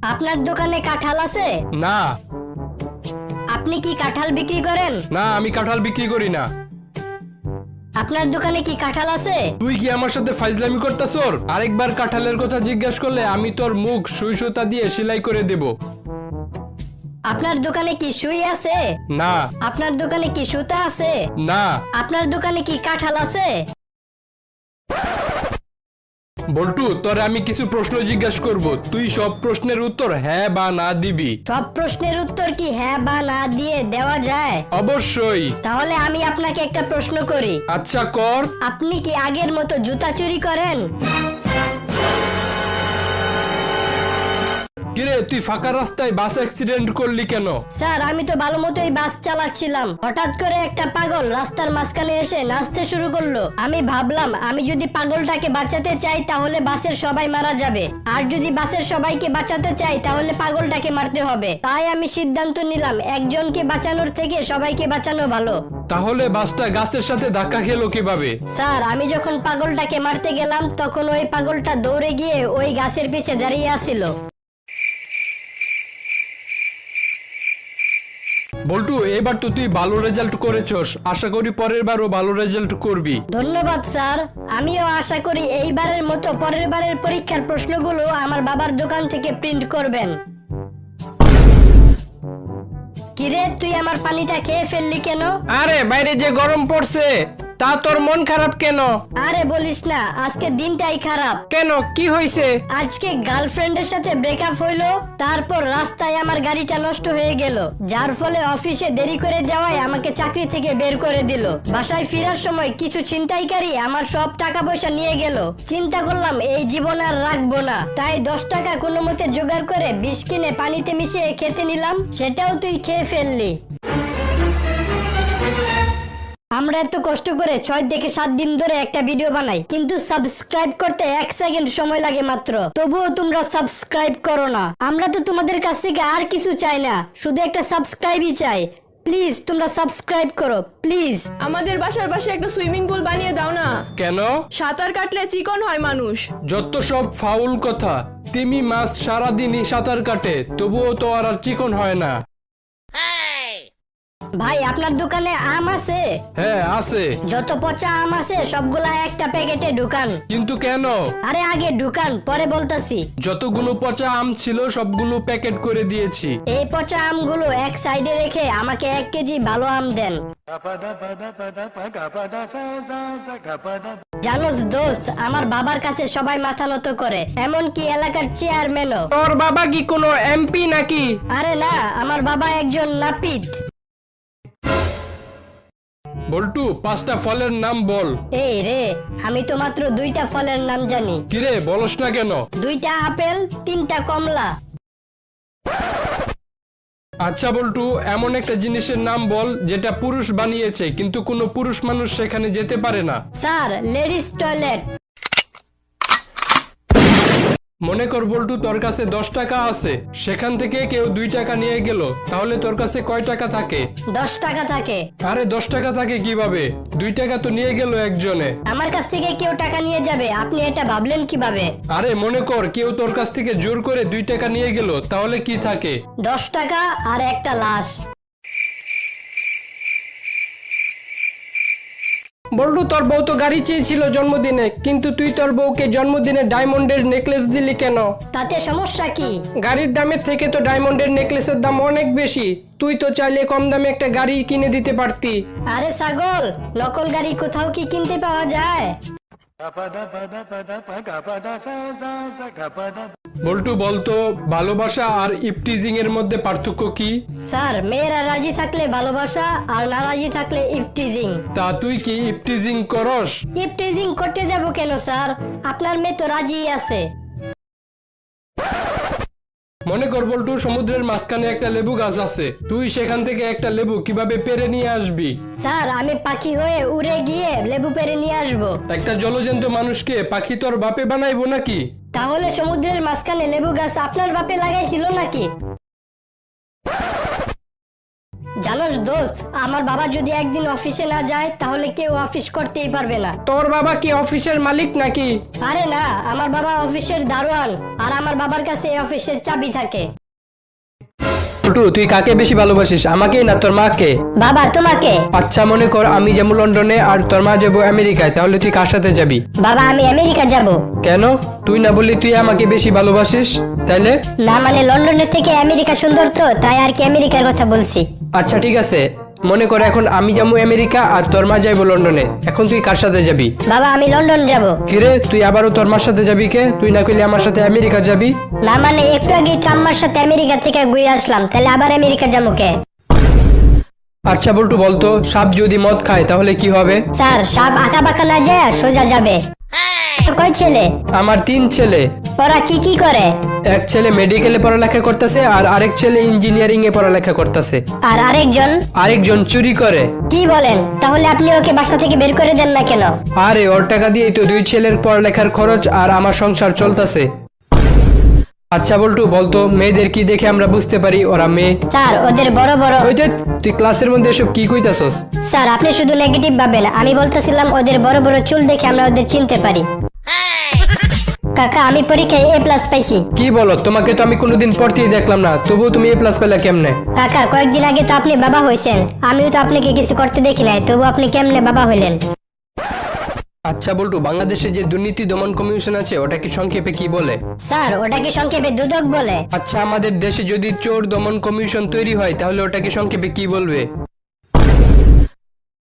আপনার দোকানে কাঁঠাল আছে? না। আপনি কি কাঁঠাল বিক্রি করেন? না, আমি কাঁঠাল বিক্রি করি না। আপনার দোকানে কি কাঁঠাল আছে? তুই কি আমার সাথে ফাইজলামি করতাছর? আরেকবার কাঁঠালের কথা জিজ্ঞাসা করলে আমি তোর মুখ সুই সুতা দিয়ে সেলাই করে দেব। আপনার দোকানে কি সুই আছে? না। আপনার দোকানে কি সুতা আছে? না। আপনার দোকানে কি কাঁঠাল আছে? বল্টু, তোরে আমি কিছু প্রশ্ন জিজ্ঞাসা করব, তুই সব প্রশ্নের উত্তর হ্যাঁ বা না দিবি। সব প্রশ্নের উত্তর কি হ্যাঁ বা না দিয়ে দেওয়া যায়? অবশ্যই। তাহলে আমি আপনাকে একটা প্রশ্ন করি। আচ্ছা, কর। আপনি কি আগের মতো জুতা চুরি করেন? কিরে, তুই ফাঁকা রাস্তায় বাস অ্যাক্সিডেন্ট করলি কেন? স্যার, আমি তো ভালো মতোই বাস চালাচ্ছিলাম, হঠাৎ করে একটা পাগল রাস্তার মাঝখানে এসে নাচতে শুরু করলো। আমি ভাবলাম আমি যদি পাগলটাকে বাঁচাতে চাই তাহলে বাসের সবাই মারা যাবে, আর যদি বাসের সবাইকে বাঁচাতে চাই তাহলে পাগলটাকে মারতে হবে। তাই আমি সিদ্ধান্ত নিলাম একজনকে বাঁচানোর থেকে সবাইকে বাঁচানো ভালো। তাহলে বাসটা গাছের সাথে ধাক্কা খেলো কিভাবে? স্যার, আমি যখন পাগলটাকে মারতে গেলাম তখন ওই পাগলটা দৌড়ে গিয়ে ওই গাছের পিছে দাঁড়িয়ে আছিল। বল্টু, এবার তো তুই ভালো রেজাল্ট করেছস, আশা করি পরের বারও ভালো রেজাল্ট করবি। ধন্যবাদ স্যার, আমিও আশা করি এইবারের মতো পরের বারের পরীক্ষার প্রশ্নগুলো আমার বাবার দোকান থেকে প্রিন্ট করবেন। কিরে, তুই আমার পানিটা খেয়ে ফেললি কেন? আরে বাইরে যে গরম পড়ছে, তা তোর মন খারাপ কেন? আরে বলিস না, আজকে দিনটাই খারাপ। কেন, কি হয়েছে? আজকে গার্লফ্রেন্ডের সাথে ব্রেকআপ হইলো, তারপর রাস্তায় আমার গাড়িটা নষ্ট হয়ে গেল, যার ফলে অফিসে দেরি করে যাওয়ায় আমাকে চাকরি থেকে বের করে দিল। বাসায় ফেরার সময় কিছু ছিনতাইকারী আমার সব টাকা পয়সা নিয়ে গেল। চিন্তা করলাম এই জীবন আর রাখবো না, তাই 10 টাকা কোনো মতে জোগাড় করে বিষ কিনে পানিতে মিশিয়ে খেতে নিলাম, সেটাও তুই খেয়ে ফেললি। আমরা এত কষ্ট করে 6 থেকে 7 দিন ধরে একটা ভিডিও বানাই, কিন্তু সাবস্ক্রাইব করতে 1 সেকেন্ড সময় লাগে মাত্র, তবুও তোমরা সাবস্ক্রাইব করো না। আমরা তো তোমাদের কাছ থেকে আর কিছু চাই না, শুধু একটা সাবস্ক্রাইবই চাই। প্লিজ তোমরা সাবস্ক্রাইব করো, প্লিজ। আমাদের বাসার পাশে একটা সুইমিং পুল বানিয়ে দাও না। কেন? সাঁতার কাটলে চিকন হয় মানুষ। যত সব ফাউল কথা। তিমি মাছ সারাদিনই সাঁতার কাটে, তবুও তো আর চিকন হয় না। ভাই, আপনার দোকানে আম আছে? হ্যাঁ, আছে। যত পচা আম আছে সবগুলা একটা প্যাকেটে ঢুকান। কিন্তু কেন? আরে আগে ঢুকান, পরে বলতাছি। যতগুলো পচা আম ছিল সবগুলো প্যাকেট করে দিয়েছি। এই পচা আমগুলো এক সাইডে রেখে আমাকে 1 কেজি ভালো আম দেন। জানোস দোস্ত, আমার বাবার কাছে সবাই মাথা নত করে, এমনকি এলাকার চেয়ারম্যানও। তোর বাবা কি কোনো এমপি নাকি? আরে না, আমার বাবা একজন নাপিত। বল্টু, 5টা ফলের নাম বল। এই রে, আমি তো মাত্র 2টা ফলের নাম জানি। কিরে, বলস না কেন? 2টা আপেল, 3টা কমলা। আচ্ছা বল্টু, এমন একটা জিনিসের নাম বল যেটা পুরুষ বানিয়েছে কিন্তু কোনো পুরুষ মানুষ সেখানে যেতে পারে না। Sir, ladies toilet. মনে কর বল্টু, তোর কাছে 10 টাকা আছে, সেখান থেকে কেউ 2 টাকা নিয়ে গেল, তাহলে তোর কাছে কয় টাকা থাকে? 10 টাকা থাকে। আরে 10 টাকা থাকে কিভাবে? 2 টাকা তো নিয়ে গেল একজনে। আমার কাছ থেকে কেউ টাকা নিয়ে যাবে, আপনি এটা ভাবলেন কিভাবে? আরে মনে কর কেউ তোর কাছ থেকে জোর করে 2 টাকা নিয়ে গেল, তাহলে কি থাকে? 10 টাকা আর একটা লাশ। বল্টু, তোর বউ তো গাড়ি চেয়েছিল জন্মদিনে, কিন্তু তুই তোর বউকে জন্মদিনে ডায়মন্ডের নেকলেস দিলি কেন? তাতে সমস্যা কি? গাড়ির দামের থেকে তো ডায়মন্ডের নেকলেসের দাম অনেক বেশি। তুই তো চাইলে কম দামে একটা গাড়ি কিনে দিতে পারতি। আরে ছাগল, নকল গাড়ি কোথাও কি কিনতে পাওয়া যায়? বল্টু, বলতো ভালোবাসা আর ইপটিজিং এর মধ্যে পার্থক্য কি? স্যার, মেয়েরা রাজি থাকলে ভালোবাসা, আর না রাজি থাকলে ইফটিজিং। তা তুই কি ইপটিজিং করস? ইফটিজিং করতে যাব কেন স্যার? আপনার মেয়ে তো রাজি আছে। মনে কর বল্টু, সমুদ্রের মাঝখানে একটা লেবু গাছ আছে, তুই সেখান থেকে একটা লেবু কিভাবে পেরে নিয়ে আসবি? স্যার, আমি পাখি হয়ে উড়ে গিয়ে লেবু পেরে নিয়ে আসবো। একটা জলজন্ত মানুষকে পাখি তোর বাপে বানাইবো নাকি? তাহলে সমুদ্রের মাঝখানে লেবু গাছ আপনার বাপে লাগাইছিল নাকি? জানোস দোস্ত, আমার বাবা যদি একদিন অফিসে না যায় তাহলে কেউ অফিস করতেই পারবে না। তোর বাবা কি অফিসের মালিক নাকি? আরে না, আমার বাবা অফিসের দারোয়ান, আর আমার বাবার কাছে এই অফিসের চাবি থাকে। বল্টু, তুই কাকে বেশি ভালোবাসিস, আমাকে না তোর মাকে? বাবা, তোমাকে। আচ্ছা মনে কর আমি যাবো লন্ডনে আর তোর মা যাবো আমেরিকায়, তাহলে তুই কার সাথে যাবি? বাবা, আমি আমেরিকা যাব। কেন? তুই না বললি তুই আমাকে বেশি ভালোবাসিস, তাইলে? না মানে লন্ডনের থেকে আমেরিকা সুন্দর তো, তাই আর কি আমেরিকার কথা বলছি। আচ্ছা ঠিক আছে, মনে কর এখন আমি যাবো আমেরিকা আর তোর মা যাইবো লন্ডনে, এখন তুই কার সাথে যাবি? বাবা, আমি লন্ডন যাব। কিরে, তুই আবারও তোর মার সাথে যাবি কে? তুই না কইলে আমার সাথে আমেরিকা যাবি? না মানে একটু আগে তো আম্মার সাথে আমেরিকা থেকে ঘুরে আসলাম, তাহলে আবার আমেরিকা যাবো কে? আচ্ছা বল্টু বলতো, সাপ যদি মদ খায় তাহলে কি হবে? স্যার, সাপ আঁকা বাঁকা না যায় সোজা যাবে। কয় ছেলে? আমার 3 ছেলে। ওরা কি কি করে? এক ছেলে মেডিকেলে পড়ালেখা করতেছে আর আরেক ছেলে ইঞ্জিনিয়ারিং এ পড়ালেখা করতেছে। আর আরেকজন চুরি করে। কি বলেন? তাহলে আপনি ওকে বাসা থেকে বের করে দেন না কেন? আরে ওর টাকা দিয়েই তো 2 ছেলের পড়ালেখার খরচ আর আমার সংসার চলতেছে। আচ্ছা বল্টু বলতো, মেয়েদের কি দেখে আমরা বুঝতে পারি ওরা মেয়ে? স্যার, ওদের বড় বড়। ওই যে, তুই ক্লাসের মধ্যে এসব কি কইতাছস? স্যার, আপনি শুধু নেগেটিভ ভাবেন, আমি বলতেছিলাম ওদের বড় বড় চুল দেখে আমরা ওদের চিনতে পারি। কাকা, আমি পরীক্ষায় A+ পাইছি। কি বলো? তোমাকে তো আমি কোনোদিন পড়তেই দেখলাম না, তবুও তুমি A+ পেলে কেমনে? কাকা, কয়েকদিন আগে তো আপনি বাবা হয়েছেন, আমিও তো আপনাকে কিছু করতে দেখি নাই, তবু আপনি কেমনে বাবা হইলেন? আচ্ছা বল্টু, বাংলাদেশে যে দুর্নীতি দমন কমিশন আছে ওটা কি সংক্ষেপে কি বলে? স্যার, ওটাকে সংক্ষেপে দুদক বলে। আচ্ছা, আমাদের দেশে যদি চোর দমন কমিশন তৈরি হয় তাহলে ওটাকে সংক্ষেপে কি বলবে?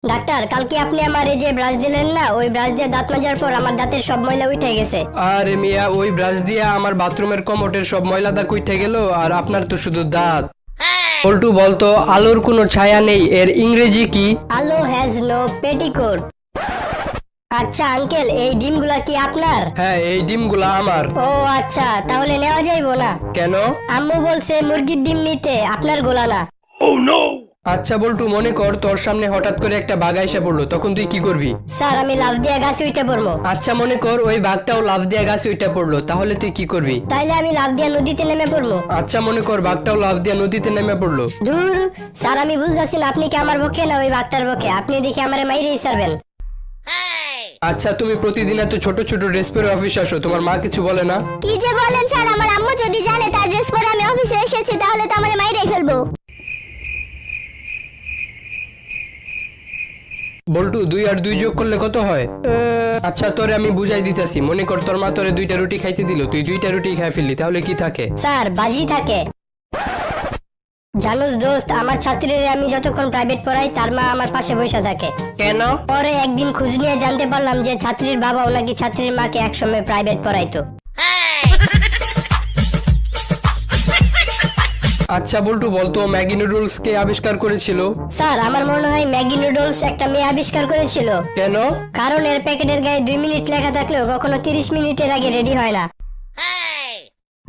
ডাক্তার, কালকে আপনি আমার এই যে ব্রাশ দিলেন না, ওই ব্রাশ দিয়ে দাঁত মাজার পর আমার দাঁতের সব ময়লা উঠে গেছে। আরে মিয়া, ওই ব্রাশ দিয়ে আমার বাথরুমের কমোটের সব ময়লা দাগ উঠে গেল, আর আপনার তো শুধু দাঁত। বল্টু বলতো, আলোর কোনো ছায়া নেই এর ইংরেজি কি? আলো হ্যাজ নো পেটিকোট। আচ্ছা আঙ্কেল, এই ডিমগুলা কি আপনার? হ্যাঁ, এই ডিমগুলা আমার। ও আচ্ছা, তাহলে নেওয়া যাইবো না? কেন? আম্মু বলছে মুরগির ডিম নিতে, আপনার গোলা না। আচ্ছা বল্টু, মনে কর তোর সামনে হঠাৎ করে একটা বাঘ এসে পড়লো, তখন তুই কি করবি? স্যার, আমি লাফ দিয়ে গাছে উঠে পড়বো। আচ্ছা মনে কর ওই বাঘটাও লাফ দিয়ে গাছে উঠে পড়লো, তাহলে তুই কি করবি? তাইলে আমি লাফ দিয়ে নদীতে নেমে পড়বো। আচ্ছা মনে কর বাঘটাও লাফ দিয়ে নদীতে নেমে পড়লো। দূর স্যার, আমি বুঝতেছি না আপনি কি আমার পক্ষে না ওই বাঘটার পক্ষে, আপনি দেখি আমার মাইরেই ছাড়বেন। আচ্ছা, তুমি প্রতিদিন এত ছোট ছোট ড্রেস পরে অফিসে আসো, তোমার মা কিছু বলে না? কি যে বলেন স্যার, আমার আম্মু যদি জানে তার ড্রেস পরে আমি অফিসে এসেছি তাহলে তো আমার মাইরেই ফেলবো। বল্টু, 2 আর 2 যোগ করলে কত হয়? আচ্ছা তোরে আমি বুঝাই দিতেছি, মনে কর তোর মা তোরে 2টা রুটি খাইতে দিল, তুই 2টা রুটি খাই ফেললি, তাহলে কি থাকে? স্যার, বাজি থাকে। জানোস দোস্ত, আমার ছাত্রীদের আমি যতক্ষণ প্রাইভেট পড়াই তার মা আমার পাশে বসে থাকে। কেন? পরে একদিন খোঁজ নিয়ে জানতে পারলাম যে ছাত্রীর বাবা নাকি ছাত্রীর মাকে একসময় প্রাইভেট পড়াইতো। আচ্ছা বল্টু বলতো, ম্যাগি নুডলস কে আবিষ্কার করেছিল? স্যার, আমার মনে হয় ম্যাগি নুডলস একটা মেয়ে আবিষ্কার করেছিল। কেন? কারণ এর প্যাকেটের গায়ে 2 মিনিট লেখা থাকলেও কখনো 30 মিনিটের আগে রেডি হয় না।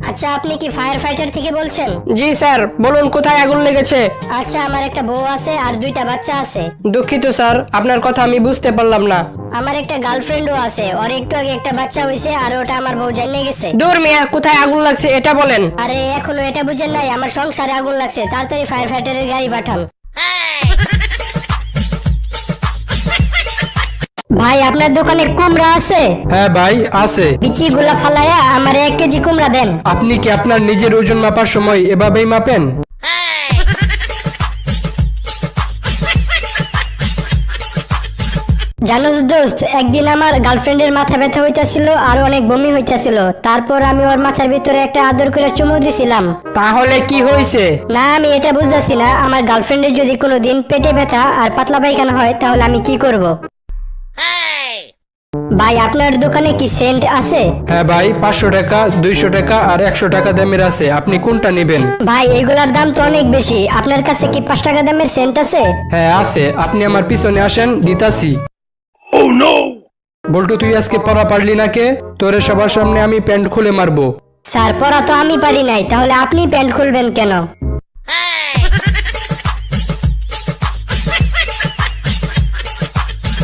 আচ্ছা, আপনি কি ফায়ার ফাইটার থেকে বলছেন? জি স্যার, বলুন কোথায় আগুন লেগেছে? আচ্ছা, আমার একটা বউ আছে আর 2টা বাচ্চা আছে। দুঃখিত স্যার, আপনার কথা আমি বুঝতে পারলাম না। আমার একটা গার্লফ্রেন্ডও আছে, ওর একটু আগে একটা বাচ্চা হয়েছে আর ওটা আমার বউ জানিয়ে গেছে। দূর মিয়া, কোথায় আগুন লাগছে এটা বলেন। আরে এখনো এটা বুঝেন নাই, আমার সংসারে আগুন লাগছে, তাড়াতাড়ি ফায়ার ফাইটারের গাড়ি পাঠান। ভাই, আপনার দোকানে কুমড়া আছে? হ্যাঁ ভাই আছে। বিচিগুলা ফালায়া আমার 1 কেজি কুমড়া দেন। আপনি কি আপনার নিজের ওজন মাপার সময় এভাবেই মাপেন? জানোস দোস্ত, একদিন আমার গার্লফ্রেন্ডের মাথা ব্যথা হইতাছিল আর অনেক বমি হইতাছিল, তারপর আমি ওর মাথার ভিতরে একটা আদর করে চুমু দিছিলাম। তাহলে কি হয়েছে? না, আমি এটা বুঝতেছি না, আমার গার্লফ্রেন্ডের যদি কোনোদিন পেটে ব্যথা আর পাতলা পায়খানা হয় তাহলে আমি কি করব? ভাই, আপনার দোকানে কি সেন্ট আছে? হ্যাঁ ভাই, 500 টাকা, 200 টাকা আর 100 টাকা দামের আছে, আপনি কোনটা নেবেন? ভাই, এগুলার দাম তো অনেক বেশি, আপনার কাছে কি 5 টাকা দামের সেন্ট আছে? হ্যাঁ আছে, আপনি আমার পিছনে আসেন, দিতাছি। বল্টু, তুই আজকে পড়া পারলি না কে? তোরে সবার সামনে আমি প্যান্ট খুলে মারবো। স্যার, পড়া তো আমি পারি নাই, তাহলে আপনি প্যান্ট খুলবেন কেন?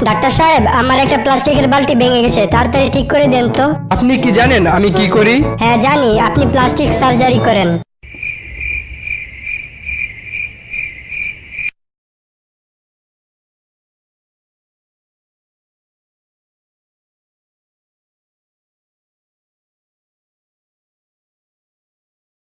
ডাক্তার সাহেব, আমার একটা প্লাস্টিকের বালতি ভেঙে গেছে, তাড়াতাড়ি ঠিক করে দেন তো। আপনি কি জানেন আমি কি করি? হ্যাঁ জানি, আপনি প্লাস্টিক সার্জারি করেন।